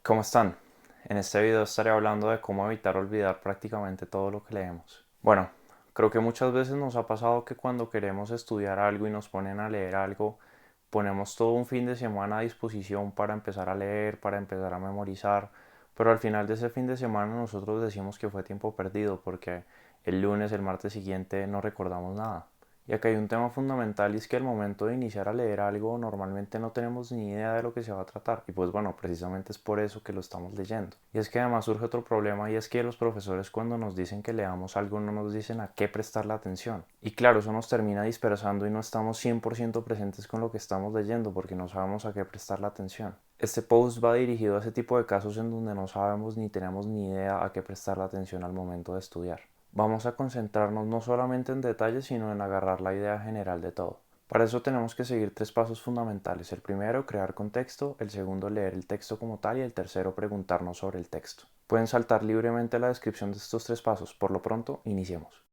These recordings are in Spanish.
¿Cómo están? En este video estaré hablando de cómo evitar olvidar prácticamente todo lo que leemos. Bueno, creo que muchas veces nos ha pasado que cuando queremos estudiar algo y nos ponen a leer algo, ponemos todo un fin de semana a disposición para empezar a leer, para empezar a memorizar, pero al final de ese fin de semana nosotros decimos que fue tiempo perdido porque el lunes, el martes siguiente no recordamos nada. Y acá hay un tema fundamental y es que al momento de iniciar a leer algo normalmente no tenemos ni idea de lo que se va a tratar. Y pues bueno, precisamente es por eso que lo estamos leyendo. Y es que además surge otro problema y es que los profesores cuando nos dicen que leamos algo no nos dicen a qué prestarle atención. Y claro, eso nos termina dispersando y no estamos 100% presentes con lo que estamos leyendo porque no sabemos a qué prestarle atención. Este post va dirigido a ese tipo de casos en donde no sabemos ni tenemos ni idea a qué prestarle atención al momento de estudiar. Vamos a concentrarnos no solamente en detalles, sino en agarrar la idea general de todo. Para eso tenemos que seguir tres pasos fundamentales. El primero, crear contexto, el segundo, leer el texto como tal y el tercero, preguntarnos sobre el texto. Pueden saltar libremente la descripción de estos tres pasos. Por lo pronto, iniciemos.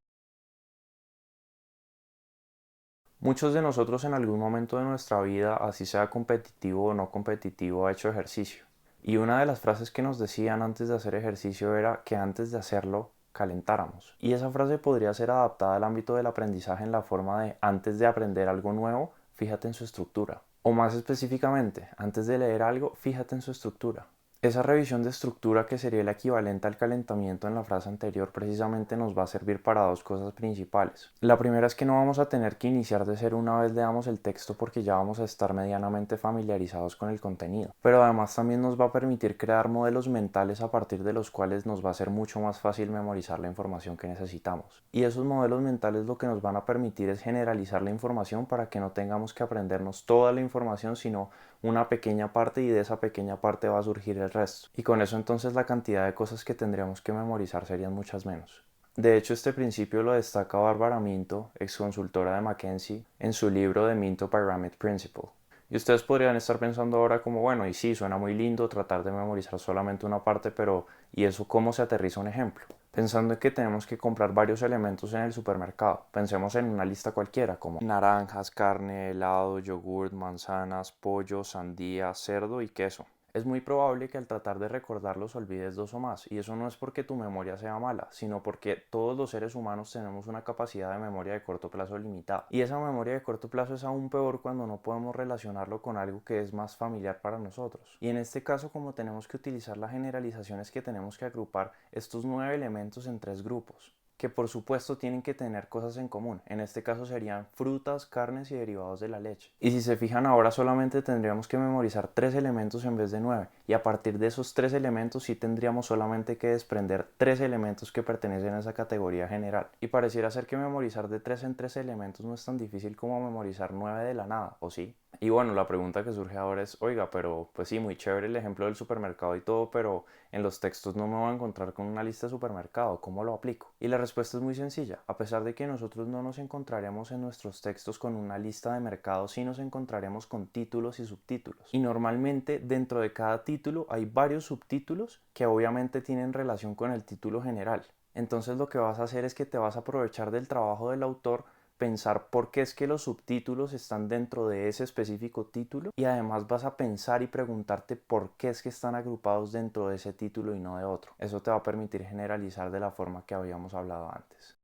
Muchos de nosotros en algún momento de nuestra vida, así sea competitivo o no competitivo, ha hecho ejercicio. Y una de las frases que nos decían antes de hacer ejercicio era que antes de hacerlo calentáramos. Y esa frase podría ser adaptada al ámbito del aprendizaje en la forma de antes de aprender algo nuevo, fíjate en su estructura. O más específicamente, antes de leer algo, fíjate en su estructura. Esa revisión de estructura, que sería el equivalente al calentamiento en la frase anterior, precisamente nos va a servir para dos cosas principales. La primera es que no vamos a tener que iniciar de cero una vez leamos el texto porque ya vamos a estar medianamente familiarizados con el contenido. Pero además también nos va a permitir crear modelos mentales a partir de los cuales nos va a ser mucho más fácil memorizar la información que necesitamos. Y esos modelos mentales lo que nos van a permitir es generalizar la información para que no tengamos que aprendernos toda la información, sino una pequeña parte, y de esa pequeña parte va a surgir el resto. Y con eso entonces la cantidad de cosas que tendríamos que memorizar serían muchas menos. De hecho, este principio lo destaca Bárbara Minto, ex consultora de McKinsey, en su libro The Minto Pyramid Principle. Y ustedes podrían estar pensando ahora como, bueno, y sí, suena muy lindo tratar de memorizar solamente una parte, pero ¿y eso cómo se aterriza un ejemplo? Pensando en que tenemos que comprar varios elementos en el supermercado. Pensemos en una lista cualquiera, como naranjas, carne, helado, yogurt, manzanas, pollo, sandía, cerdo y queso. Es muy probable que al tratar de recordarlos olvides dos o más, y eso no es porque tu memoria sea mala, sino porque todos los seres humanos tenemos una capacidad de memoria de corto plazo limitada. Y esa memoria de corto plazo es aún peor cuando no podemos relacionarlo con algo que es más familiar para nosotros. Y en este caso, como tenemos que utilizar las generalizaciones, que tenemos que agrupar estos 9 elementos en tres grupos, que por supuesto tienen que tener cosas en común. En este caso serían frutas, carnes y derivados de la leche. Y si se fijan, ahora solamente tendríamos que memorizar 3 elementos en vez de 9. Y a partir de esos 3 elementos sí tendríamos solamente que desprender 3 elementos que pertenecen a esa categoría general. Y pareciera ser que memorizar de 3 en 3 elementos no es tan difícil como memorizar 9 de la nada, ¿o sí? Y bueno, la pregunta que surge ahora es, oiga, pero pues sí, muy chévere el ejemplo del supermercado y todo, pero en los textos no me voy a encontrar con una lista de supermercado, ¿cómo lo aplico? Y la respuesta es muy sencilla. A pesar de que nosotros no nos encontraremos en nuestros textos con una lista de mercados, sí nos encontraremos con títulos y subtítulos. Y normalmente dentro de cada título hay varios subtítulos que obviamente tienen relación con el título general. Entonces lo que vas a hacer es que te vas a aprovechar del trabajo del autor, pensar por qué es que los subtítulos están dentro de ese específico título, y además vas a pensar y preguntarte por qué es que están agrupados dentro de ese título y no de otro. Eso te va a permitir generalizar de la forma que habíamos hablado antes.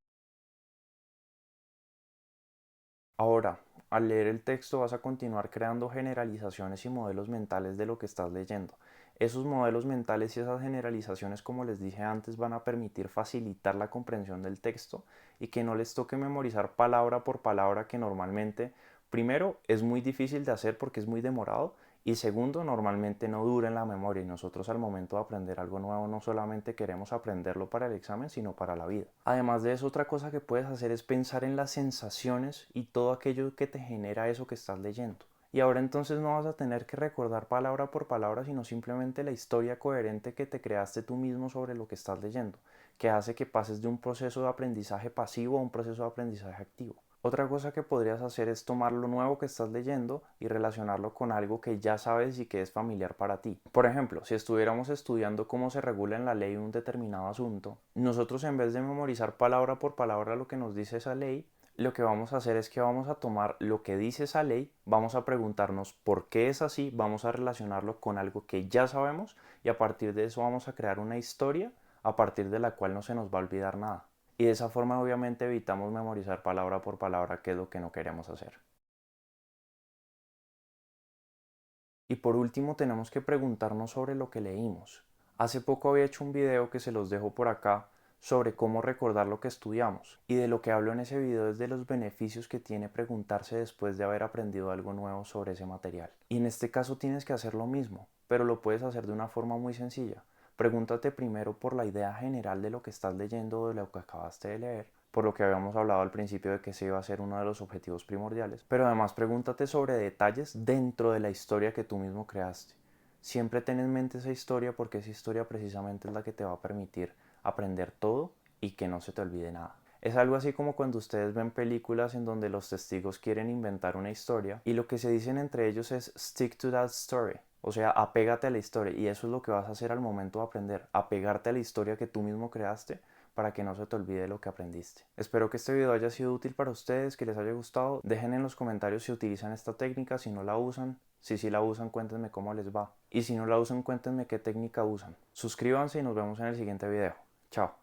Ahora, al leer el texto vas a continuar creando generalizaciones y modelos mentales de lo que estás leyendo. Esos modelos mentales y esas generalizaciones, como les dije antes, van a permitir facilitar la comprensión del texto y que no les toque memorizar palabra por palabra, que normalmente, primero, es muy difícil de hacer porque es muy demorado, y segundo, normalmente no dura en la memoria, y nosotros al momento de aprender algo nuevo no solamente queremos aprenderlo para el examen, sino para la vida. Además de eso, otra cosa que puedes hacer es pensar en las sensaciones y todo aquello que te genera eso que estás leyendo. Y ahora entonces no vas a tener que recordar palabra por palabra, sino simplemente la historia coherente que te creaste tú mismo sobre lo que estás leyendo, que hace que pases de un proceso de aprendizaje pasivo a un proceso de aprendizaje activo. Otra cosa que podrías hacer es tomar lo nuevo que estás leyendo y relacionarlo con algo que ya sabes y que es familiar para ti. Por ejemplo, si estuviéramos estudiando cómo se regula en la ley un determinado asunto, nosotros, en vez de memorizar palabra por palabra lo que nos dice esa ley, Lo que vamos a hacer es que vamos a tomar lo que dice esa ley, vamos a preguntarnos por qué es así, vamos a relacionarlo con algo que ya sabemos y a partir de eso vamos a crear una historia a partir de la cual no se nos va a olvidar nada. Y de esa forma obviamente evitamos memorizar palabra por palabra, que es lo que no queremos hacer. Y por último tenemos que preguntarnos sobre lo que leímos. Hace poco había hecho un video que se los dejo por acá sobre cómo recordar lo que estudiamos. Y de lo que hablo en ese video es de los beneficios que tiene preguntarse después de haber aprendido algo nuevo sobre ese material. Y en este caso tienes que hacer lo mismo, pero lo puedes hacer de una forma muy sencilla. Pregúntate primero por la idea general de lo que estás leyendo o de lo que acabaste de leer, por lo que habíamos hablado al principio de que ese iba a ser uno de los objetivos primordiales, pero además pregúntate sobre detalles dentro de la historia que tú mismo creaste. Siempre ten en mente esa historia porque esa historia precisamente es la que te va a permitir aprender todo y que no se te olvide nada. Es algo así como cuando ustedes ven películas en donde los testigos quieren inventar una historia y lo que se dicen entre ellos es stick to that story. O sea, apégate a la historia y eso es lo que vas a hacer al momento de aprender, apegarte a la historia que tú mismo creaste para que no se te olvide lo que aprendiste. Espero que este video haya sido útil para ustedes, que les haya gustado. Dejen en los comentarios si utilizan esta técnica, si no la usan. Si sí la usan, cuéntenme cómo les va. Y si no la usan, cuéntenme qué técnica usan. Suscríbanse y nos vemos en el siguiente video. Chao.